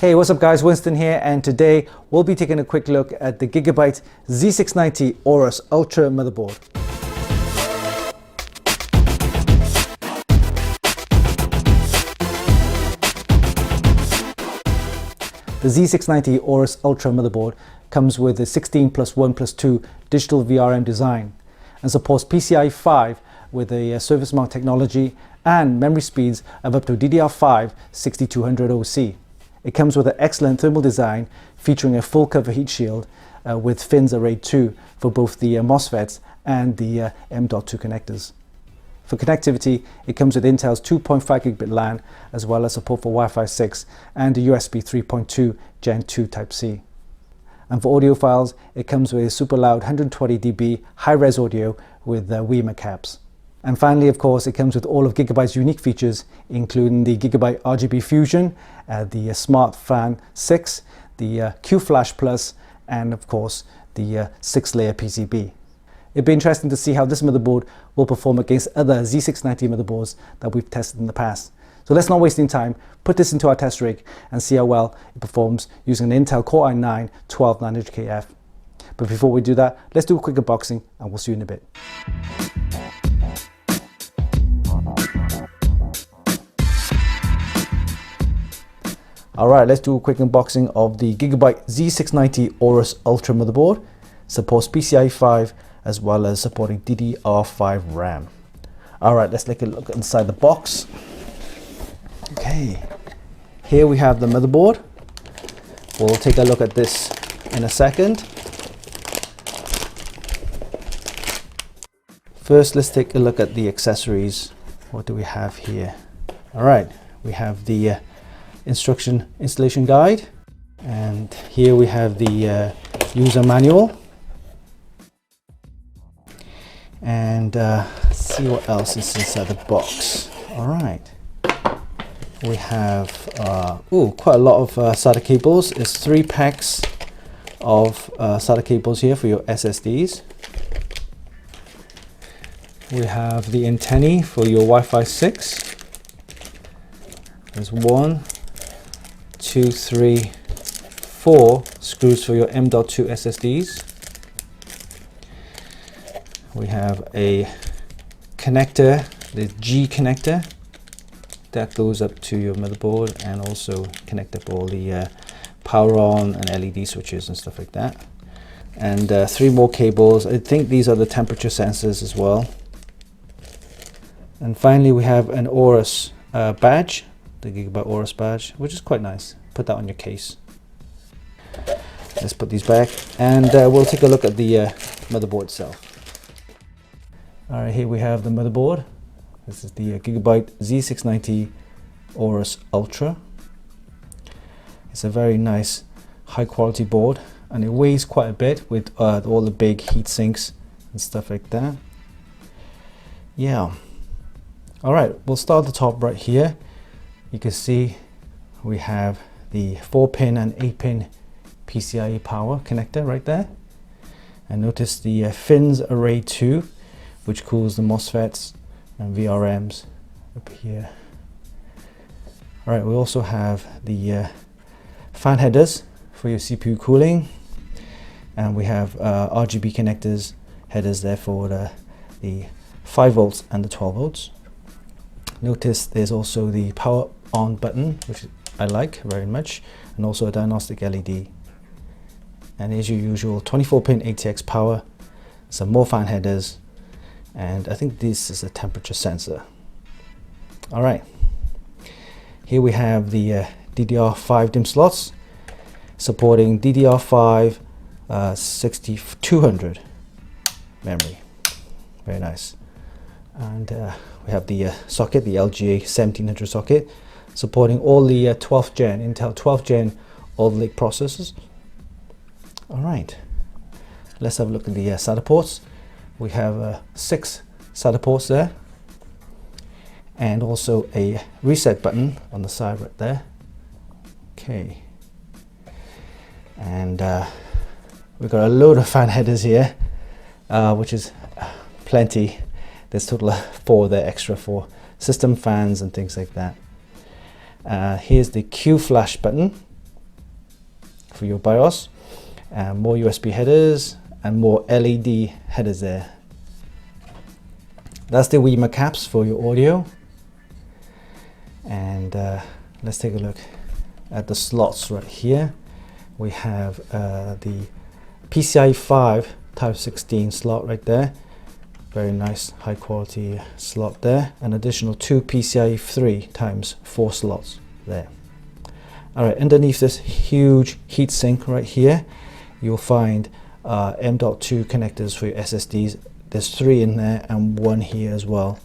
Hey, what's up guys, Winston here, and today we'll be taking a quick look at the Gigabyte Z690 AORUS Ultra motherboard. The Z690 AORUS Ultra motherboard comes with a 16+1+2 digital VRM design and supports PCIe 5 with a surface mount technology and memory speeds of up to DDR5 6200 OC. It comes with an excellent thermal design featuring a full cover heat shield with fins array 2 for both the MOSFETs and the M.2 connectors. For connectivity, it comes with Intel's 2.5 gigabit LAN as well as support for Wi-Fi 6 and a USB 3.2 Gen 2 Type-C. And for audiophiles, it comes with a super loud 120 dB high-res audio with WiiMAX caps. And finally, of course, it comes with all of Gigabyte's unique features, including the Gigabyte RGB Fusion, the Smart Fan 6, the Q-Flash Plus, and of course, the 6-layer PCB. It'd be interesting to see how this motherboard will perform against other Z690 motherboards that we've tested in the past. So let's not waste any time, put this into our test rig and see how well it performs using an Intel Core i9 12900KF. But before we do that, let's do a quick unboxing and we'll see you in a bit. Alright, let's do a quick unboxing of the Gigabyte Z690 AORUS Ultra motherboard. Supports PCIe 5 as well as supporting DDR5 RAM. Alright, let's take a look inside the box. Okay, here we have the motherboard. We'll take a look at this in a second. First, let's take a look at the accessories. What do we have here? Alright, we have the instruction installation guide, and here we have the user manual, and let's see what else is inside the box. All right, we have quite a lot of SATA cables. It's 3 packs of SATA cables here for your SSDs. We have the antennae for your Wi-Fi 6. There's 1, 2, 3, 4 screws for your M.2 SSDs. We have a connector, the G connector, that goes up to your motherboard, and also connect up all the power on and LED switches and stuff like that. And 3 more cables. I think these are the temperature sensors as well. And finally we have an AORUS badge, the Gigabyte AORUS badge, which is quite nice. Put that on your case. Let's put these back, and we'll take a look at the motherboard itself. Alright, here we have the motherboard. This is the Gigabyte Z690 AORUS Ultra. It's a very nice high quality board, and it weighs quite a bit with all the big heat sinks and stuff like that. Yeah. Alright, we'll start at the top right here. You can see we have the 4-pin and 8-pin PCIe power connector right there. And notice the fins array 2, which cools the MOSFETs and VRMs up here. Alright, we also have the fan headers for your CPU cooling. And we have RGB connectors, headers there for the 5 volts and the 12 volts. Notice there's also the power on button, which I like very much, and also a diagnostic LED. And here's your usual 24-pin ATX power, some more fan headers, and I think this is a temperature sensor. Alright, here we have the DDR5 DIMM slots supporting DDR5 6200 memory. Very nice. And we have the socket, the LGA 1700 socket, supporting all the 12th gen, Intel 12th gen Alder Lake processors. Alright, let's have a look at the SATA ports. We have 6 SATA ports there, and also a reset button on the side right there. Okay, and we've got a load of fan headers here, which is plenty. There's a total of 4 there extra for system fans and things like that. Here's the Q-Flash button, for your BIOS, and more USB headers and more LED headers there. That's the WiiMa caps for your audio. And let's take a look at the slots right here. We have the PCIe 5 Type 16 slot right there. Very nice high quality slot there. An additional 2 PCIe 3 times 4 slots there. Alright, underneath this huge heatsink right here, you'll find M.2 connectors for your SSDs. There's 3 in there and 1 here as well.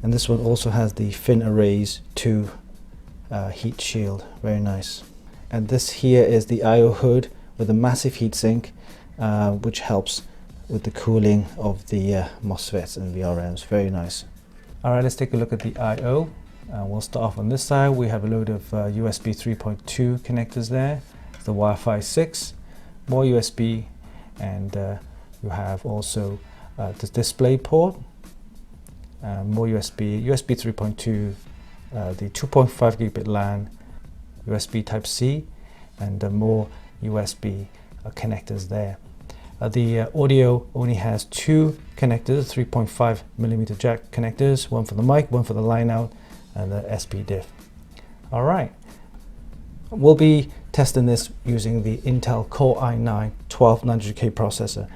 And this one also has the fin arrays 2 heat shield. Very nice. And this here is the I/O hood with a massive heatsink, which helps with the cooling of the MOSFETs and VRMs. Very nice. Alright, let's take a look at the I/O. We'll start off on this side. We have a load of USB 3.2 connectors there. The Wi-Fi 6, more USB, and you have also the display port, more USB 3.2, the 2.5 gigabit LAN, USB Type-C, and more USB connectors there. The audio only has 2 connectors, 3.5mm jack connectors, one for the mic, one for the line out, and the SP diff. Alright, we'll be testing this using the Intel Core i9 12900K processor,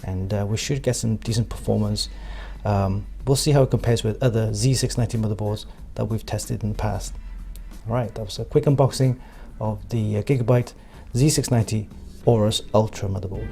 and we should get some decent performance. We'll see how it compares with other Z690 motherboards that we've tested in the past. Alright, that was a quick unboxing of the Gigabyte Z690 AORUS Ultra motherboard.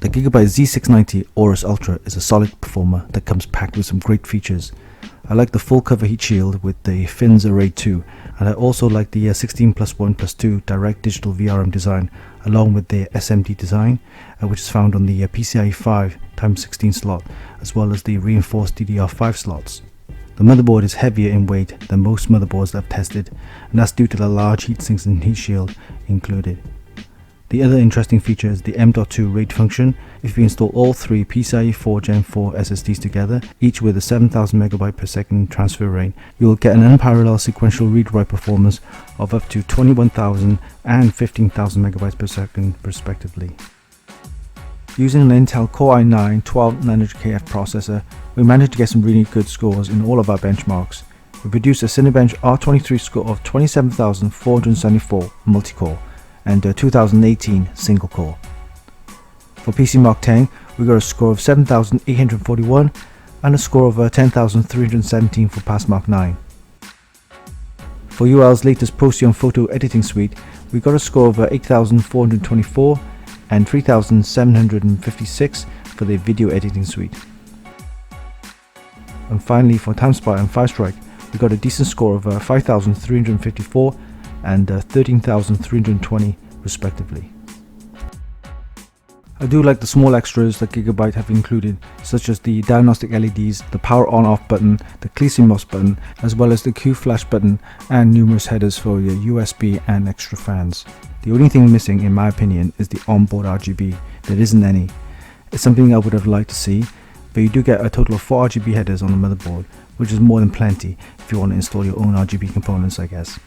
The Gigabyte Z690 AORUS Ultra is a solid performer that comes packed with some great features. I like the full cover heat shield with the fins array 2, and I also like the 16+1+2 direct digital VRM design along with the SMD design, which is found on the PCIe 5 x16 slot, as well as the reinforced DDR5 slots. The motherboard is heavier in weight than most motherboards that I've tested, and that's due to the large heatsinks and heat shield included. The other interesting feature is the M.2 RAID function. If you install all 3 PCIe 4 Gen 4 SSDs together, each with a 7000 MB per second transfer rate, you will get an unparalleled sequential read-write performance of up to 21,000 and 15,000 MB per second respectively. Using an Intel Core i9 12900KF processor, we managed to get some really good scores in all of our benchmarks. We produced a Cinebench R23 score of 27,474 multi-core and a 2018 single core. For PC Mark 10, we got a score of 7,841 and a score of 10,317 for Pass Mark 9. For UL's latest Procyon photo editing suite, we got a score of 8,424 and 3,756 for the video editing suite. And finally, for TimeSpy and Firestrike, we got a decent score of 5,354 and 13,320 respectively. I do like the small extras that Gigabyte have included, such as the diagnostic LEDs, the power on-off button, the CleanCMOS button, as well as the Q flash button and numerous headers for your USB and extra fans. The only thing missing, in my opinion, is the onboard RGB. There isn't any. It's something I would have liked to see, but you do get a total of 4 RGB headers on the motherboard, which is more than plenty if you want to install your own RGB components, I guess.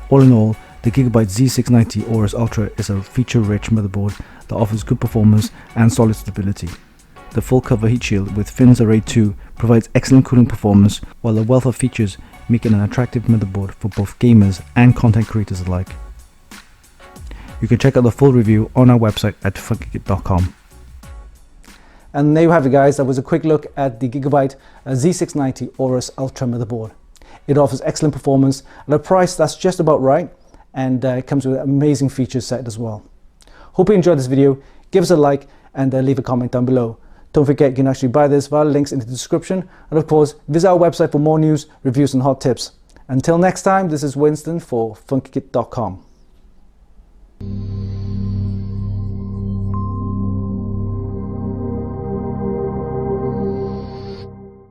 All in all, the Gigabyte Z690 AORUS Ultra is a feature-rich motherboard that offers good performance and solid stability. The full cover heat shield with fins array 2 provides excellent cooling performance, while a wealth of features make it an attractive motherboard for both gamers and content creators alike. You can check out the full review on our website at funkykit.com. And there you have it, guys. That was a quick look at the Gigabyte Z690 AORUS Ultra motherboard. It offers excellent performance at a price that's just about right, and it comes with an amazing feature set as well. Hope you enjoyed this video. Give us a like and leave a comment down below. Don't forget, you can actually buy this via links in the description, and of course visit our website for more news, reviews and hot tips. Until next time, this is Winston for Funkykit.com.